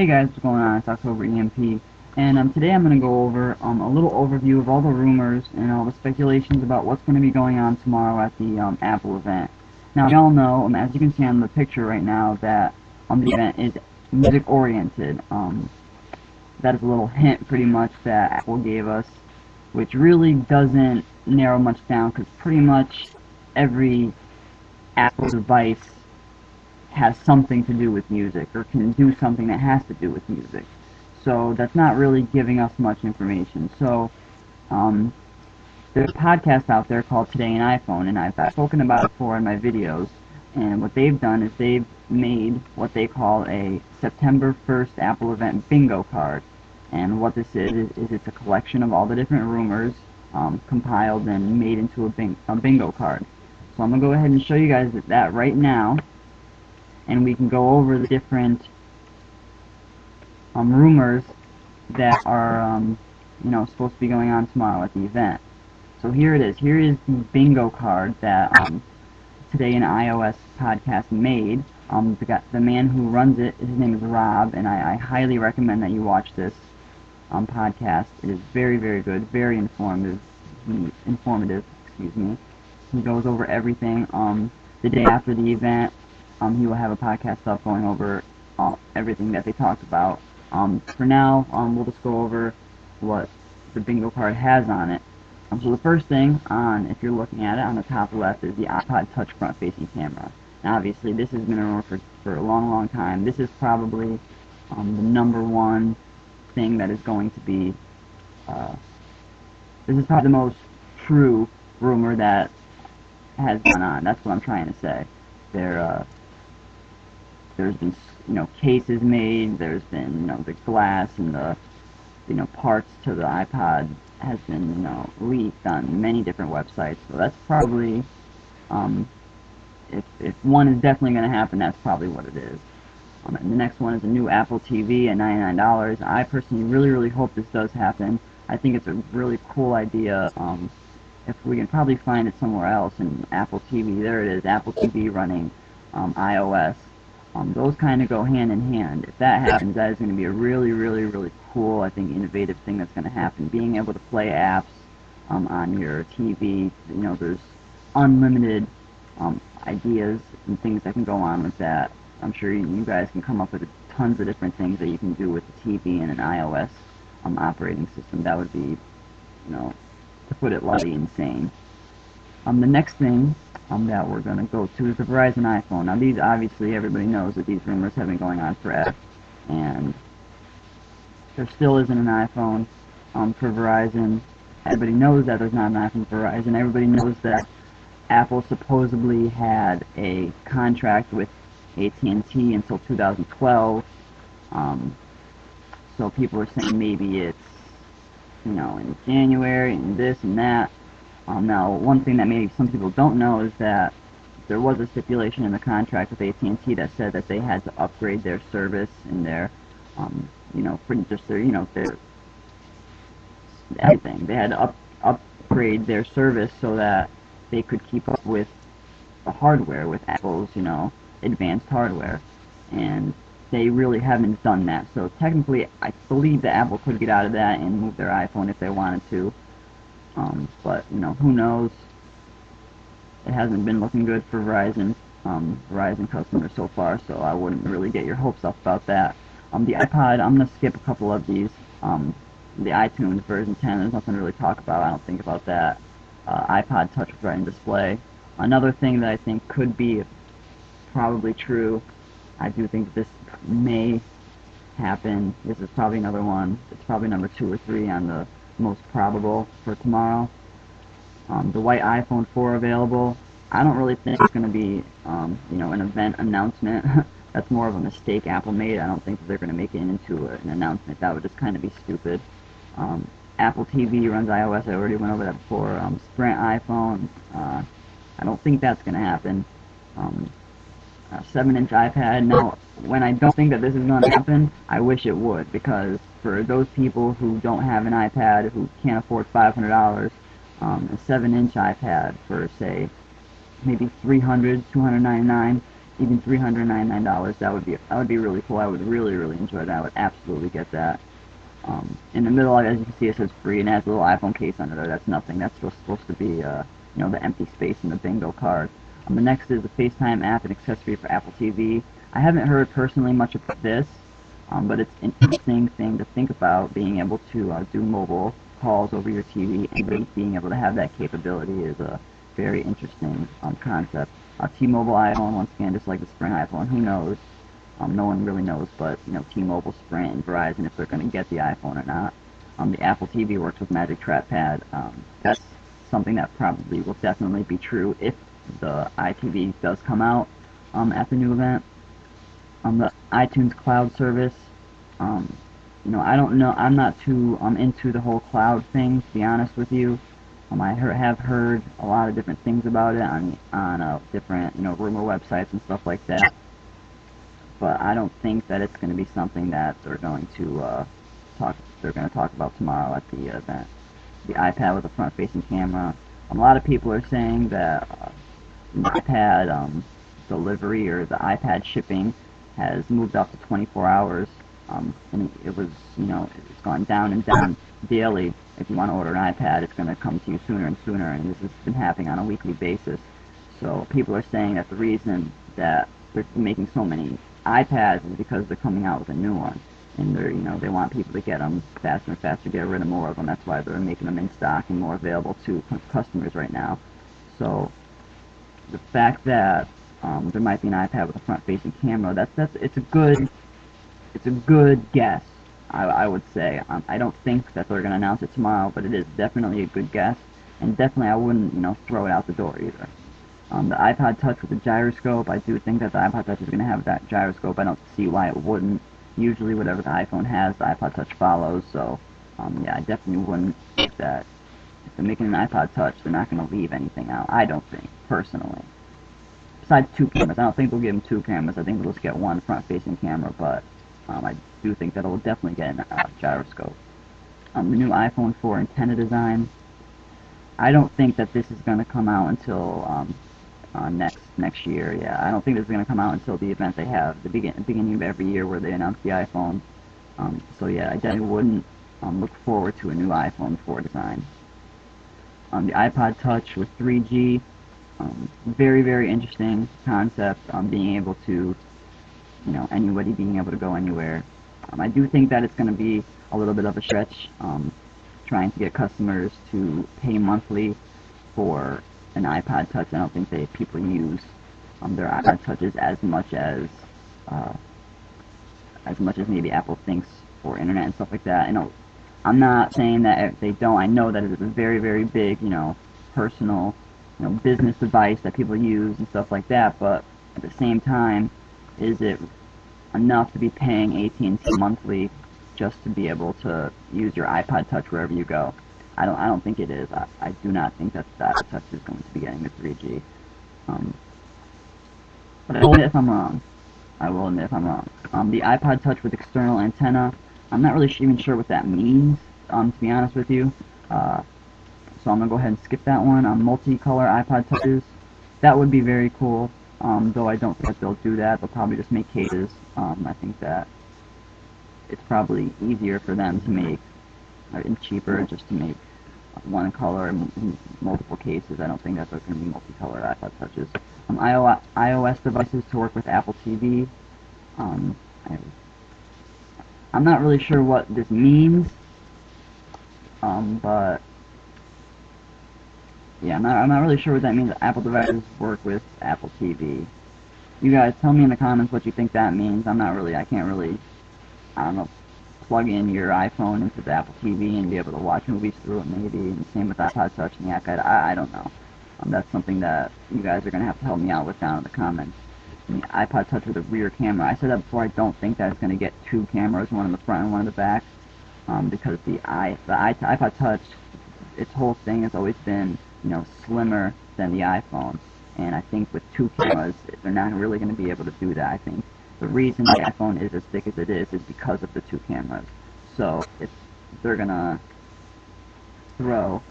Hey guys, what's going on? It's October EMP, and today I'm going to go over a little overview of all the rumors and all the speculations about what's going to be going on tomorrow at the Apple event. Now, we all know, as you can see on the picture right now, that the event is music-oriented. That is a little hint, pretty much, that Apple gave us, which really doesn't narrow much down, because pretty much every Apple device has something to do with music, or can do something that has to do with music. So that's not really giving us much information. So there's a podcast out there called Today in iPhone, and I've spoken about it before in my videos. And what they've done is they've made what they call a September 1st Apple event bingo card. And what this is it's a collection of all the different rumors compiled and made into a bingo card. So I'm going to go ahead and show you guys that right now, and we can go over the different rumors that are supposed to be going on tomorrow at the event. So here it is. Here is the bingo card that Today in iOS podcast made. The man who runs it, his name is Rob, and I highly recommend that you watch this podcast. It is very, very good, very informative. Excuse me. He goes over everything. The day after the event, he will have a podcast up going over everything that they talked about. For now, we'll just go over what the bingo card has on it. So the first thing, if you're looking at it, on the top left is the iPod Touch front-facing camera. Now, obviously, this has been a rumor for a long, long time. This is probably the number one thing that is going to be. This is probably the most true rumor that has gone on. That's what I'm trying to say. There's been cases made. There's been the glass and the parts to the iPod has been leaked on many different websites. So that's probably if one is definitely going to happen, that's probably what it is. And the next one is a new Apple TV at $99. I personally really hope this does happen. I think it's a really cool idea. If we can probably find it somewhere else in Apple TV, there it is, Apple TV running iOS. Those kind of go hand in hand. If that happens, that is going to be a really cool, I think, innovative thing that's going to happen. Being able to play apps on your TV, there's unlimited ideas and things that can go on with that. I'm sure you guys can come up with tons of different things that you can do with the TV and an iOS operating system. That would be, to put it lightly, insane. The next thing that we're going to go to is the Verizon iPhone. Now, these, obviously, everybody knows that these rumors have been going on forever, and there still isn't an iPhone for Verizon. Everybody knows that there's not an iPhone for Verizon. Everybody knows that Apple supposedly had a contract with AT&T until 2012. So people are saying maybe it's, in January and this and that. Now, one thing that maybe some people don't know is that there was a stipulation in the contract with AT&T that said that they had to upgrade their service and their, pretty just their, their everything. They had to upgrade their service so that they could keep up with the hardware, with Apple's, advanced hardware, and they really haven't done that. So technically, I believe that Apple could get out of that and move their iPhone if they wanted to. But who knows? It hasn't been looking good for Verizon customers so far, so I wouldn't really get your hopes up about that. The iPod, I'm gonna skip a couple of these. The iTunes version 10, there's nothing to really talk about. I don't think about that. iPod Touch with Retina display. Another thing that I think could be probably true. I do think this may happen. This is probably another one. It's probably number 2 or 3 on the most probable for tomorrow. The white iPhone 4 available. I don't really think it's going to be, an event announcement. That's more of a mistake Apple made. I don't think that they're going to make it into an announcement. That would just kind of be stupid. Apple TV runs iOS. I already went over that before. Sprint iPhone. I don't think that's going to happen. 7-inch iPad. Now, when I don't think that this is going to happen, I wish it would, because for those people who don't have an iPad, who can't afford $500, a 7-inch iPad for, say, maybe $300, $299, even $399. That would be really cool. I would really enjoy that. I would absolutely get that. In the middle, as you can see, it says free, and it has a little iPhone case under there. That's nothing. That's just supposed to be, the empty space in the bingo card. The next is the FaceTime app and accessory for Apple TV. I haven't heard personally much about this, but it's an interesting thing to think about, being able to do mobile calls over your TV, and being able to have that capability is a very interesting concept. T-Mobile iPhone, once again, just like the Sprint iPhone, who knows? No one really knows, but T-Mobile, Sprint, and Verizon, if they're going to get the iPhone or not. The Apple TV works with Magic Trackpad. That's something that probably will definitely be true if the iTV does come out at the new event. The iTunes cloud service. I don't know. I'm not too into the whole cloud thing, to be honest with you. I have heard a lot of different things about it on different rumor websites and stuff like that. But I don't think that it's going to be something that they're going to talk about tomorrow at the event. The iPad with a front-facing camera. A lot of people are saying that the iPad delivery or the iPad shipping has moved up to 24 hours. And it was, it's gone down and down daily. If you want to order an iPad, it's going to come to you sooner and sooner, and this has been happening on a weekly basis. So people are saying that the reason that they're making so many iPads is because they're coming out with a new one, and they want people to get them faster and faster, get rid of more of them. That's why they're making them in stock and more available to customers right now. So the fact that there might be an iPad with a front-facing camera, it's a good guess. I would say. I don't think that they're going to announce it tomorrow, but it is definitely a good guess, and definitely I wouldn't throw it out the door either. The iPod Touch with the gyroscope, I do think that the iPod Touch is going to have that gyroscope. I don't see why it wouldn't. Usually whatever the iPhone has, the iPod Touch follows, so yeah, I definitely wouldn't think that if they're making an iPod Touch, they're not going to leave anything out, I don't think, personally. Besides two cameras, I don't think they'll give them two cameras. I think they'll just get one front-facing camera, but I do think that it will definitely get a gyroscope. The new iPhone 4 antenna design, I don't think that this is going to come out until next year. Yeah, I don't think this is going to come out until the event they have the beginning of every year where they announce the iPhone. So yeah, I definitely wouldn't look forward to a new iPhone 4 design. The iPod Touch with 3G, very interesting concept. Being able to, anybody being able to go anywhere. I do think that it's going to be a little bit of a stretch, trying to get customers to pay monthly for an iPod Touch. I don't think people use their iPod Touches as much as maybe Apple thinks for internet and stuff like that. I'm not saying that they don't. I know that it is a very big, personal, business device that people use and stuff like that. But at the same time, is it enough to be paying AT&T monthly just to be able to use your iPod Touch wherever you go? I don't think it is. I do not think that the iPod Touch is going to be getting the 3G. But I will admit if I'm wrong. The iPod Touch with external antenna, I'm not really even sure what that means, to be honest with you. So I'm going to go ahead and skip that one. Multicolor iPod Touches, that would be very cool. Though I don't think that they'll do that. They'll probably just make cases. I think that it's probably easier for them to make, and cheaper, just to make one color and multiple cases. I don't think that they're going to be multicolored iPod Touches. iOS devices to work with Apple TV. I'm not really sure what this means, but yeah, I'm not really sure what that means. Apple devices work with Apple TV. You guys tell me in the comments what you think that means. I can't really, I don't know, plug in your iPhone into the Apple TV and be able to watch movies through it maybe, and same with iPod Touch and the iPad. I don't know. That's something that you guys are going to have to help me out with down in the comments. And the iPod Touch with a rear camera. I said that before. I don't think that it's going to get two cameras, one in the front and one in the back, because the iPod Touch, its whole thing has always been, slimmer than the iPhone. And I think with two cameras, they're not really going to be able to do that. I think the reason the iPhone is as thick as it is because of the two cameras. So if they're going to throw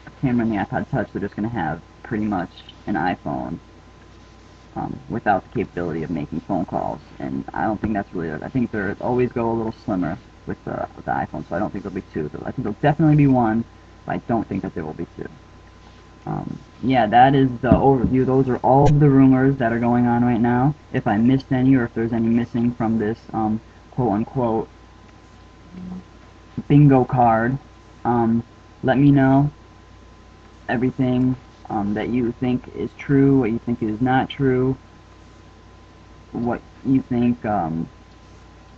a camera in the iPod Touch, they're just going to have pretty much an iPhone without the capability of making phone calls. And I don't think that's really. I think they always go a little slimmer with the iPhone, so I don't think there'll be two. I think there'll definitely be one, but I don't think that there will be two. Yeah, that is the overview. Those are all of the rumors that are going on right now. If I missed any, or if there's any missing from this quote-unquote bingo card, let me know everything that you think is true, what you think is not true, what you think the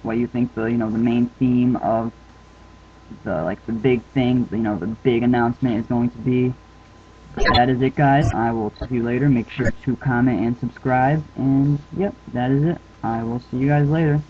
the main theme of the big thing, the big announcement is going to be. That is it, guys. I will talk to you later. Make sure to comment and subscribe. And, yep, that is it. I will see you guys later.